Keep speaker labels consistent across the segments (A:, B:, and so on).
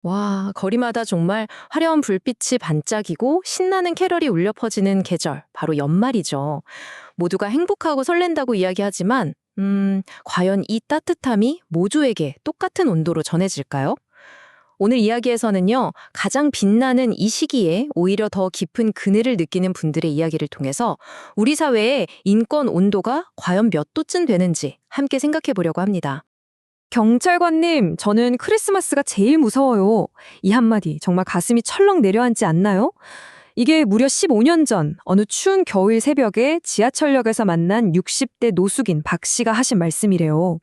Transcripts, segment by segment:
A: 와, 거리마다 정말 화려한 불빛이 반짝이고 신나는 캐럴이 울려 퍼지는 계절, 바로 연말이죠. 모두가 행복하고 설렌다고 이야기하지만, 과연 이 따뜻함이 모두에게 똑같은 온도로 전해질까요? 오늘 이야기에서는요, 가장 빛나는 이 시기에 오히려 더 깊은 그늘을 느끼는 분들의 이야기를 통해서 우리 사회의 인권 온도가 과연 몇 도쯤 되는지 함께 생각해 보려고 합니다.
B: 경찰관님, 저는 크리스마스가 제일 무서워요. 이 한마디 정말 가슴이 철렁 내려앉지 않나요? 이게 무려 15년 전 어느 추운 겨울 새벽에 지하철역에서 만난 60대 노숙인 박 씨가 하신 말씀이래요.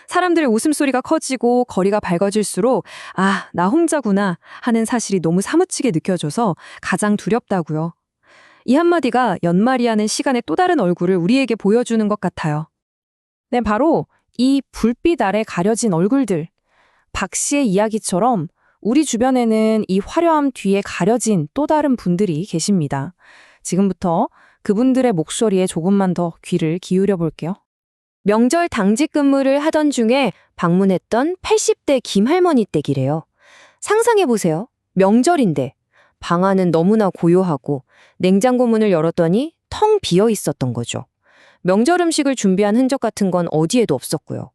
B: 사람들의 웃음소리가 커지고 거리가 밝아질수록 아, 나 혼자구나 하는 사실이 너무 사무치게 느껴져서 가장 두렵다고요. 이 한마디가 연말이라는 시간의 또 다른 얼굴을 우리에게 보여주는 것 같아요. 네, 바로 이 불빛 아래 가려진 얼굴들. 박 씨의 이야기처럼 우리 주변에는 이 화려함 뒤에 가려진 또 다른 분들이 계십니다. 지금부터 그분들의 목소리에 조금만 더 귀를 기울여 볼게요.
A: 명절 당직 근무를 하던 중에 방문했던 80대 김할머니 댁이래요. 상상해보세요. 명절인데 방 안은 너무나 고요하고 냉장고 문을 열었더니 텅 비어 있었던 거죠. 명절 음식을 준비한 흔적 같은 건 어디에도 없었고요.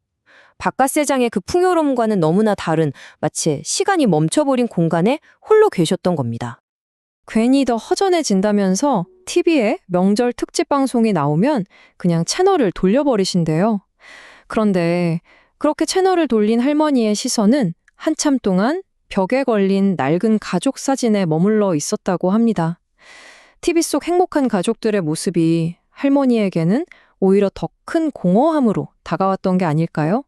A: 바깥세상의 그 풍요로움과는 너무나 다른 마치 시간이 멈춰버린 공간에 홀로 계셨던 겁니다.
B: 괜히 더 허전해진다면서 TV에 명절 특집 방송이 나오면 그냥 채널을 돌려버리신대요. 그런데 그렇게 채널을 돌린 할머니의 시선은 한참 동안 벽에 걸린 낡은 가족 사진에 머물러 있었다고 합니다. TV 속 행복한 가족들의 모습이 할머니에게는 오히려 더 큰 공허함으로 다가왔던 게 아닐까요?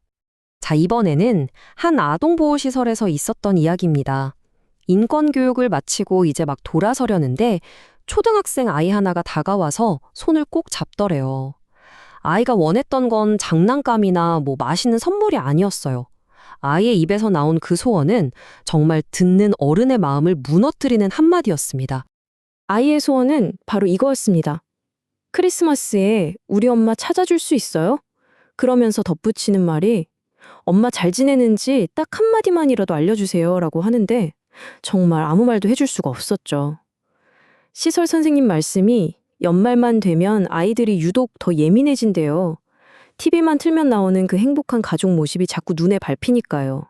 A: 자, 이번에는 한 아동보호시설에서 있었던 이야기입니다. 인권교육을 마치고 이제 막 돌아서려는데 초등학생 아이 하나가 다가와서 손을 꼭 잡더래요. 아이가 원했던 건 장난감이나 맛있는 선물이 아니었어요. 아이의 입에서 나온 그 소원은 정말 듣는 어른의 마음을 무너뜨리는 한마디였습니다. 아이의 소원은 바로 이거였습니다. 크리스마스에 우리 엄마 찾아줄 수 있어요? 그러면서 덧붙이는 말이 엄마 잘 지내는지 딱 한마디만이라도 알려주세요 라고 하는데 정말 아무 말도 해줄 수가 없었죠. 시설 선생님 말씀이 연말만 되면 아이들이 유독 더 예민해진대요. TV만 틀면 나오는 그 행복한 가족 모습이 자꾸 눈에 밟히니까요.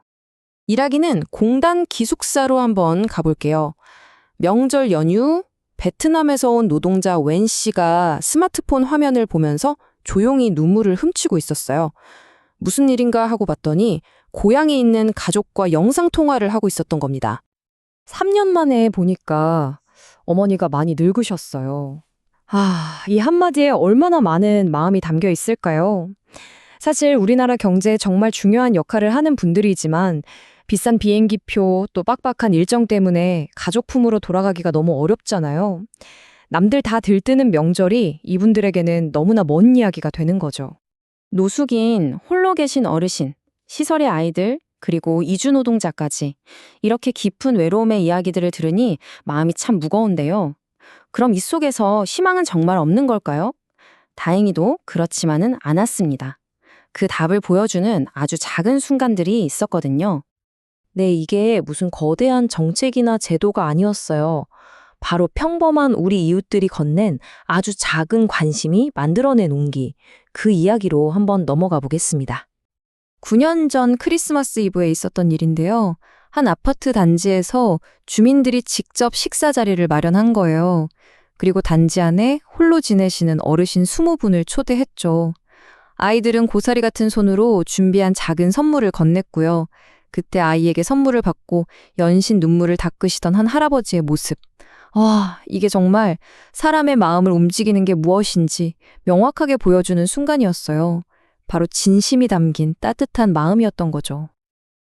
A: 일하기는 공단 기숙사로 한번 가볼게요. 명절 연휴, 베트남에서 온 노동자 웬 씨가 스마트폰 화면을 보면서 조용히 눈물을 훔치고 있었어요. 무슨 일인가 하고 봤더니 고향에 있는 가족과 영상통화를 하고 있었던 겁니다.
B: 3년 만에 보니까 어머니가 많이 늙으셨어요. 아, 이 한마디에 얼마나 많은 마음이 담겨 있을까요? 사실 우리나라 경제에 정말 중요한 역할을 하는 분들이지만 비싼 비행기표 또 빡빡한 일정 때문에 가족품으로 돌아가기가 너무 어렵잖아요. 남들 다 들뜨는 명절이 이분들에게는 너무나 먼 이야기가 되는 거죠.
A: 노숙인, 홀로 계신 어르신, 시설의 아이들, 그리고 이주노동자까지 이렇게 깊은 외로움의 이야기들을 들으니 마음이 참 무거운데요. 그럼 이 속에서 희망은 정말 없는 걸까요? 다행히도 그렇지만은 않았습니다. 그 답을 보여주는 아주 작은 순간들이 있었거든요. 네, 이게 무슨 거대한 정책이나 제도가 아니었어요. 바로 평범한 우리 이웃들이 건넨 아주 작은 관심이 만들어낸 온기, 그 이야기로 한번 넘어가 보겠습니다. 9년 전 크리스마스 이브에 있었던 일인데요. 한 아파트 단지에서 주민들이 직접 식사 자리를 마련한 거예요. 그리고 단지 안에 홀로 지내시는 어르신 20분을 초대했죠. 아이들은 고사리 같은 손으로 준비한 작은 선물을 건넸고요. 그때 아이에게 선물을 받고 연신 눈물을 닦으시던 한 할아버지의 모습. 이게 정말 사람의 마음을 움직이는 게 무엇인지 명확하게 보여주는 순간이었어요. 바로 진심이 담긴 따뜻한 마음이었던 거죠.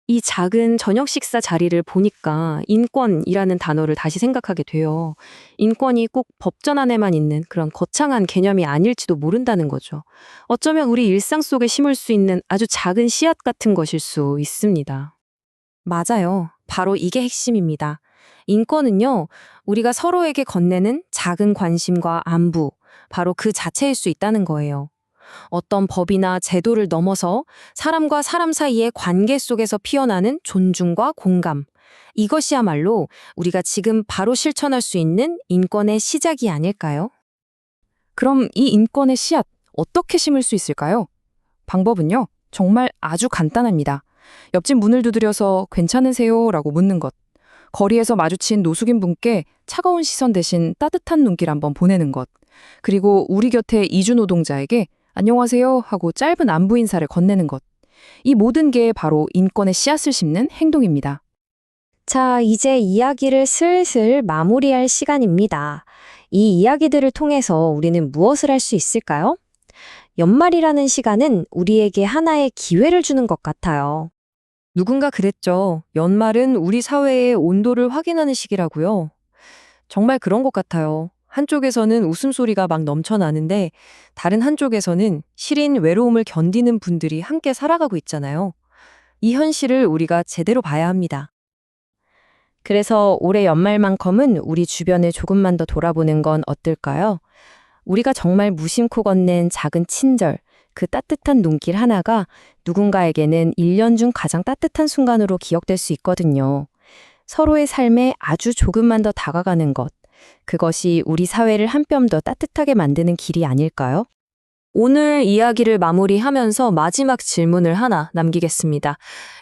A: 이 작은 저녁 식사 자리를 보니까 인권이라는 단어를 다시 생각하게 돼요. 인권이 꼭 법전 안에만 있는 그런 거창한 개념이 아닐지도 모른다는 거죠. 어쩌면 우리 일상 속에 심을 수 있는 아주 작은 씨앗 같은 것일 수 있습니다. 맞아요. 바로 이게 핵심입니다. 인권은요, 우리가 서로에게 건네는 작은 관심과 안부, 바로 그 자체일 수 있다는 거예요. 어떤 법이나 제도를 넘어서 사람과 사람 사이의 관계 속에서 피어나는 존중과 공감,
B: 이것이야말로 우리가 지금 바로 실천할 수 있는 인권의 시작이 아닐까요?
A: 그럼 이 인권의 씨앗 어떻게 심을 수 있을까요? 방법은요, 정말 아주 간단합니다. 옆집 문을 두드려서 괜찮으세요? 라고 묻는 것. 거리에서 마주친 노숙인 분께 차가운 시선 대신 따뜻한 눈길 한번 보내는 것. 그리고 우리 곁에 이주 노동자에게 안녕하세요 하고 짧은 안부 인사를 건네는 것. 이 모든 게 바로 인권의 씨앗을 심는 행동입니다.
C: 자, 이제 이야기를 슬슬 마무리할 시간입니다. 이 이야기들을 통해서 우리는 무엇을 할 수 있을까요? 연말이라는 시간은 우리에게 하나의 기회를 주는 것 같아요.
B: 누군가 그랬죠. 연말은 우리 사회의 온도를 확인하는 시기라고요. 정말 그런 것 같아요. 한쪽에서는 웃음소리가 막 넘쳐나는데 다른 한쪽에서는 시린 외로움을 견디는 분들이 함께 살아가고 있잖아요. 이 현실을 우리가 제대로 봐야 합니다.
C: 그래서 올해 연말만큼은 우리 주변을 조금만 더 돌아보는 건 어떨까요? 우리가 정말 무심코 건넨 작은 친절, 그 따뜻한 눈길 하나가 누군가에게는 1년 중 가장 따뜻한 순간으로 기억될 수 있거든요. 서로의 삶에 아주 조금만 더 다가가는 것, 그것이 우리 사회를 한 뼘 더 따뜻하게 만드는 길이 아닐까요?
B: 오늘 이야기를 마무리하면서 마지막 질문을 하나 남기겠습니다.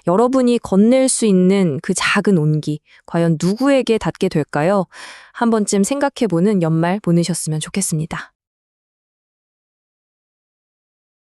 B: 여러분이 건넬 수 있는 그 작은 온기, 과연 누구에게 닿게 될까요? 한 번쯤 생각해보는 연말 보내셨으면 좋겠습니다.